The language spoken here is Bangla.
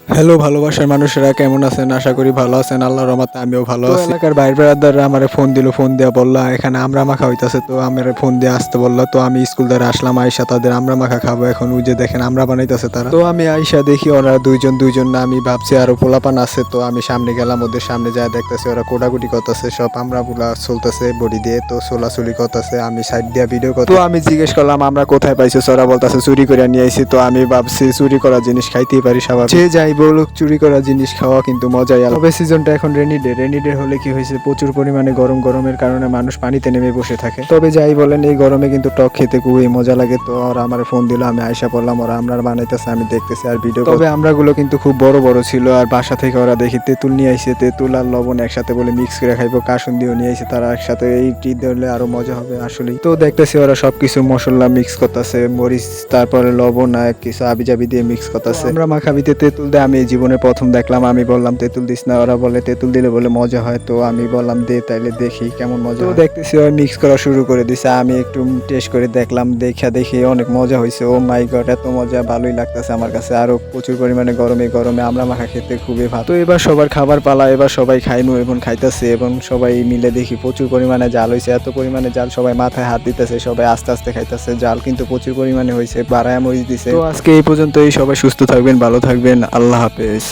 হ্যালো ভালোবাসার মানুষেরা কেমন আছেন? আশা করি ভালো আছেন। আল্লাহর রহমতে আমিও ভালো আছি। এলাকার ভাই ব্রাদাররা আমারে ফোন দিল, ফোন দিয়া বলল এখানে আমড়া মাখা হইতাছে, তো আমারে ফোন দিয়ে আসতে বলল। তো আমি স্কুল থেকে আসলাম, আইসা তাদের আমড়া মাখা খাবো। এখন ওই যে দেখেন আমড়া বানাইতেছে তারা। তো আমি আইসা দেখি ওরা দুইজন না, আমি ভাবছি আরো পোলাপান আছে। তো আমি সামনে গেলাম, ওদের সামনে যায় দেখতেছি ওরা কোটাকুটি করতেছে, সব আমড়া পুলা চলতেছে বডি দিয়ে, তো চোলাচুলি করতেছে। আমি সাইড দিয়া ভিডিও করতে, তো আমি জিজ্ঞেস করলাম আমরা কোথায় পাইছো? ওরা বলতেছে চুরি করে নিয়ে আইছি। তো আমি ভাবছি চুরি করা জিনিস খাইতেই পারি, স্বাভাবিক। যে যাই বলুক, চুরি করা জিনিস খাওয়া কিন্তু মজাই আলাদা। তবে সিজনটা এখন রেনি ডে হলে কি হয়েছে, প্রচুর পরিমাণে গরমের কারণে মানুষ পানিতে নেমে বসে থাকে। তবে যাই বলেন, এই গরমে কিন্তু টক খেতে খুবই মজা লাগে। তো ওরা আমার ফোন দিল, আমি আয়সা পড়লাম, ওরা আমরা বানাইতেছে, আমি দেখতেছি আর ভিডিও। তবে আমরাগুলো কিন্তু খুব বড় বড় ছিল। আর বাসা থেকে ওরা দেখি তেঁতুল নিয়ে আইছে, তেঁতুল আর লবণ একসাথে বলে মিক্স করে খাইবো, কাসুন দিয়েও নিয়ে আইছে তারা একসাথে। এই টি ধরলে আরো মজা হবে আসলেই। তো দেখতেছি ওরা সবকিছু মশলা মিক্স করতেছে, মরিচ তারপরে লবণ আর কিছু আবিজাবি দিয়ে মিক্স করতেছে। আমরা মাখাবিতে তেঁতুল দিয়ে আমি জীবনে প্রথম দেখলাম। আমি বললাম তেঁতুল দিস না, ওরা বলে তেঁতুল দিলে বলে মজা হয়। তো আমি বললাম দে তাইলে দেখি কেমন মজা হয়। দেখতেছি ওরা মিক্স করা শুরু করে দিছে, আমি একটু টেস্ট করে দেখলাম, দেখি অনেক মজা হয়েছে। ও মাই গড, এত মজা, ভালোই লাগতেছে আমার কাছে। আরো প্রচুর পরিমাণে গরমে আমরা মাখা খেতে খুবই ভালো। তো এবার সবার খাবার পালা, এবার সবাই খাইমু এবং খাইতেছে, এবং সবাই মিলে দেখি প্রচুর পরিমাণে জাল হয়েছে। এত পরিমাণে জাল, সবাই মাথায় হাত দিতেছে, সবাই আস্তে আস্তে খাইতেছে। জাল কিন্তু প্রচুর পরিমাণে হয়েছে, বাড়ায় মরিচ দিছে। তো আজকে এই পর্যন্তই, সবাই সুস্থ থাকবেন, ভালো থাকবেন, আল্লাহ হাফেজ।